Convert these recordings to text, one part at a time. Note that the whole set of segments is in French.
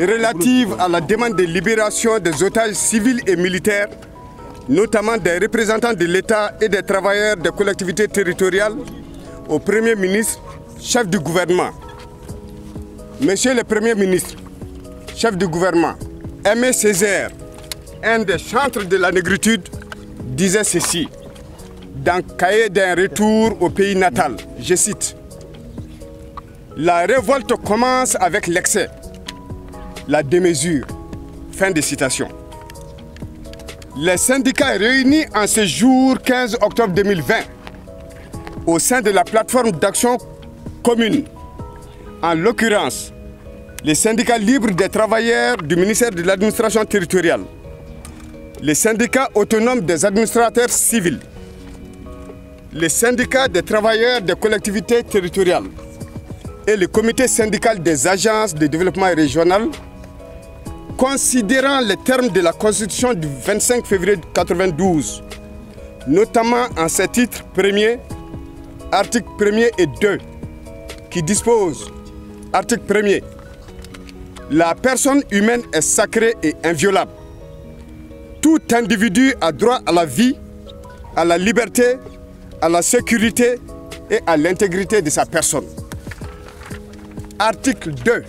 relative à la demande de libération des otages civils et militaires, notamment des représentants de l'État et des travailleurs des collectivités territoriales, au Premier ministre, chef du gouvernement. Monsieur le Premier ministre, chef du gouvernement, Aimé Césaire, un des chantres de la négritude, disait ceci dans Cahier d'un retour au pays natal. Je cite: la révolte commence avec l'excès, la démesure. Fin de citation. Les syndicats réunis en ce jour 15 octobre 2020 au sein de la plateforme d'action commune, en l'occurrence les syndicats libres des travailleurs du ministère de l'administration territoriale, les syndicats autonomes des administrateurs civils, les syndicats des travailleurs des collectivités territoriales et le comité syndical des agences de développement régional, considérant les termes de la Constitution du 25 février 1992, notamment en ses titres 1er, article 1er et 2, qui dispose, article 1er, la personne humaine est sacrée et inviolable. Tout individu a droit à la vie, à la liberté, à la sécurité et à l'intégrité de sa personne. Article 2.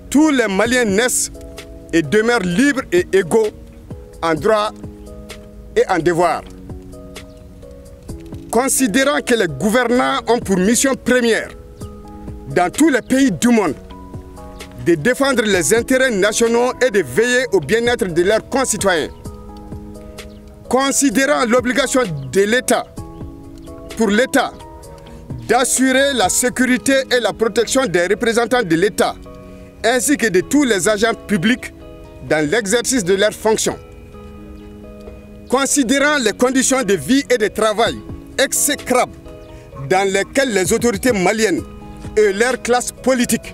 Tous les Maliens naissent et demeurent libres et égaux en droit et en devoir. Considérant que les gouvernants ont pour mission première, dans tous les pays du monde, de défendre les intérêts nationaux et de veiller au bien-être de leurs concitoyens. Considérant l'obligation de l'État, pour l'État, d'assurer la sécurité et la protection des représentants de l'État, ainsi que de tous les agents publics dans l'exercice de leurs fonctions. Considérant les conditions de vie et de travail exécrables dans lesquelles les autorités maliennes et leurs classes politiques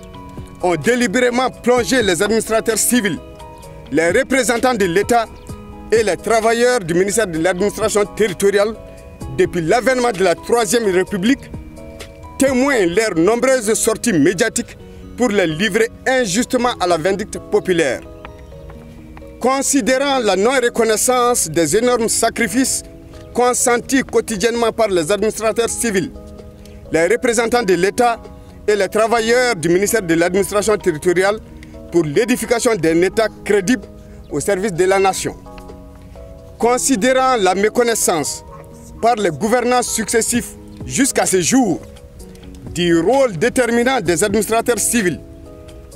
ont délibérément plongé les administrateurs civils, les représentants de l'État et les travailleurs du ministère de l'administration territoriale depuis l'avènement de la Troisième République, témoignent leurs nombreuses sorties médiatiques pour les livrer injustement à la vindicte populaire. Considérant la non-reconnaissance des énormes sacrifices consentis quotidiennement par les administrateurs civils, les représentants de l'État et les travailleurs du ministère de l'administration territoriale pour l'édification d'un État crédible au service de la nation. Considérant la méconnaissance par les gouvernants successifs jusqu'à ce jour du rôle déterminant des administrateurs civils,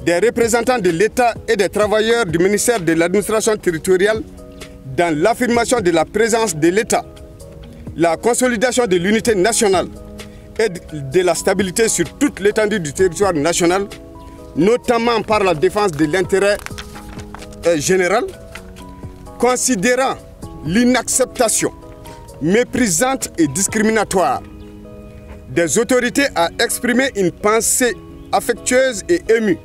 des représentants de l'État et des travailleurs du ministère de l'administration territoriale dans l'affirmation de la présence de l'État, la consolidation de l'unité nationale et de la stabilité sur toute l'étendue du territoire national, notamment par la défense de l'intérêt général, considérant l'inacceptation méprisante et discriminatoire des autorités à exprimer une pensée affectueuse et émue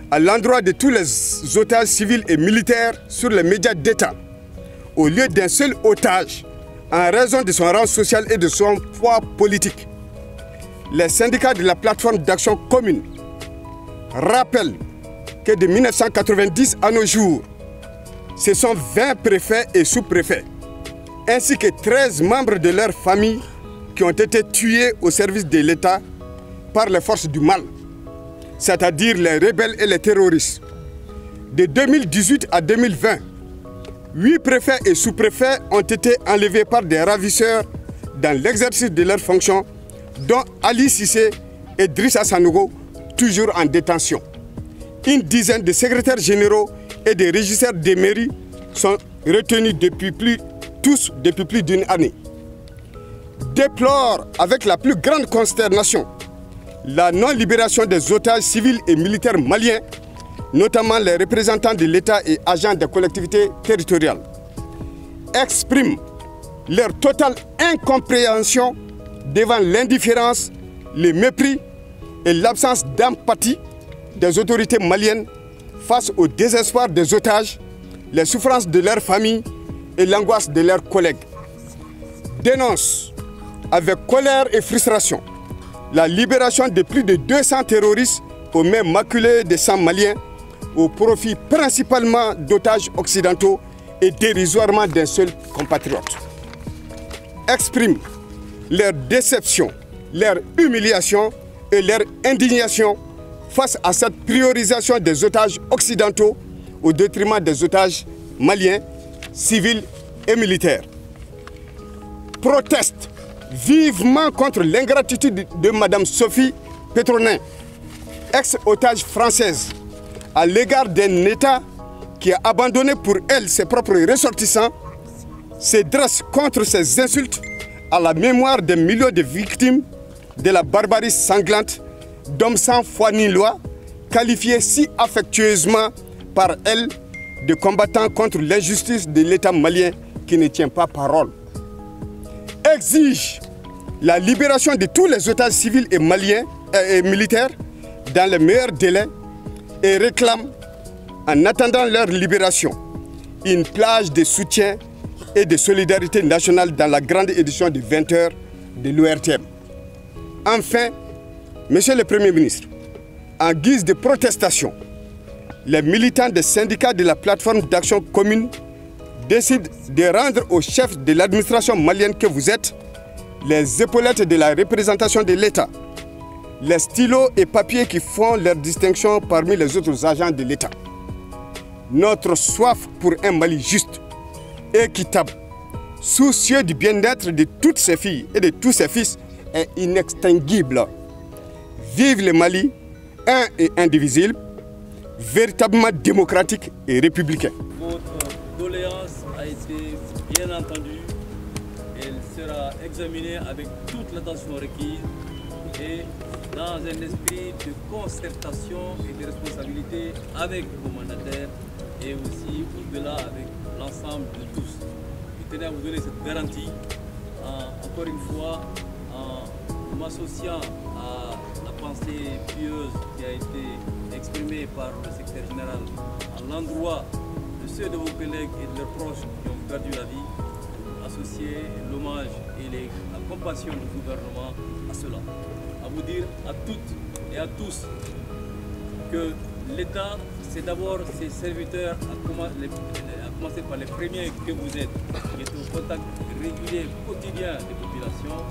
à l'endroit de tous les otages civils et militaires sur les médias d'État, au lieu d'un seul otage, en raison de son rang social et de son poids politique. Les syndicats de la plateforme d'action commune rappellent que de 1990 à nos jours, ce sont 20 préfets et sous-préfets, ainsi que 13 membres de leur famille qui ont été tués au service de l'État par les forces du mal, c'est-à-dire les rebelles et les terroristes. De 2018 à 2020, 8 préfets et sous-préfets ont été enlevés par des ravisseurs dans l'exercice de leurs fonctions, dont Ali Cissé et Drissa Sanogo, toujours en détention. Une dizaine de secrétaires généraux et des régisseurs des mairies sont retenus depuis plus d'une année. Déplore avec la plus grande consternation la non-libération des otages civils et militaires maliens, notamment les représentants de l'État et agents des collectivités territoriales. Exprime leur totale incompréhension devant l'indifférence, le mépris et l'absence d'empathie des autorités maliennes face au désespoir des otages, les souffrances de leurs familles et l'angoisse de leurs collègues. Dénonce avec colère et frustration la libération de plus de 200 terroristes aux mains maculées des sang maliens au profit principalement d'otages occidentaux et dérisoirement d'un seul compatriote. Expriment leur déception, leur humiliation et leur indignation face à cette priorisation des otages occidentaux au détriment des otages maliens, civils et militaires. Proteste vivement contre l'ingratitude de Mme Sophie Petronin, ex-otage française, à l'égard d'un État qui a abandonné pour elle ses propres ressortissants, se dresse contre ces insultes à la mémoire des millions de victimes de la barbarie sanglante d'hommes sans foi ni loi, qualifiés si affectueusement par elle de combattants contre l'injustice de l'État malien qui ne tient pas parole. Exige la libération de tous les otages civils et maliens et militaires dans les meilleurs délais et réclame, en attendant leur libération, une plage de soutien et de solidarité nationale dans la grande édition de 20h de l'ORTM. Enfin, Monsieur le Premier ministre, en guise de protestation, les militants des syndicats de la plateforme d'action commune décident de rendre au chef de l'administration malienne que vous êtes les épaulettes de la représentation de l'État, les stylos et papiers qui font leur distinction parmi les autres agents de l'État. Notre soif pour un Mali juste, équitable, soucieux du bien-être de toutes ses filles et de tous ses fils est inextinguible. Vive le Mali, un et indivisible, véritablement démocratique et républicain. Votre doléance a été bien entendue. Elle sera examinée avec toute l'attention requise et dans un esprit de concertation et de responsabilité avec vos mandataires et aussi au-delà avec l'ensemble de tous. Je tenais à vous donner cette garantie, encore une fois, en m'associant à la pensée pieuse qui a été exprimée par le secrétaire général à l'endroit de ceux de vos collègues et de leurs proches qui ont perdu la vie, associer l'hommage et la compassion du gouvernement à cela. À vous dire à toutes et à tous que l'État, c'est d'abord ses serviteurs, à commencer par les premiers que vous êtes, qui êtes au contact régulier, quotidien des populations.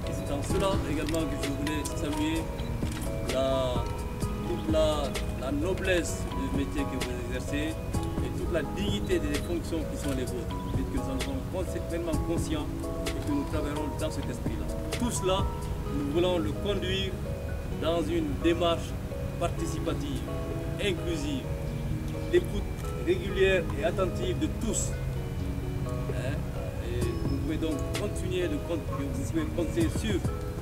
Et c'est en cela également que je voulais saluer toute la noblesse du métier que vous exercez et toute la dignité des fonctions qui sont les vôtres. Et que nous en sommes pleinement conscients et que nous travaillerons dans cet esprit-là. Tout cela, nous voulons le conduire dans une démarche participative, inclusive, d'écoute régulière et attentive de tous. Et vous pouvez donc continuer vous pouvez compter sur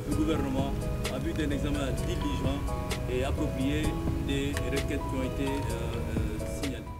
le gouvernement en vue d'un examen diligent et approprié des requêtes qui ont été signalées.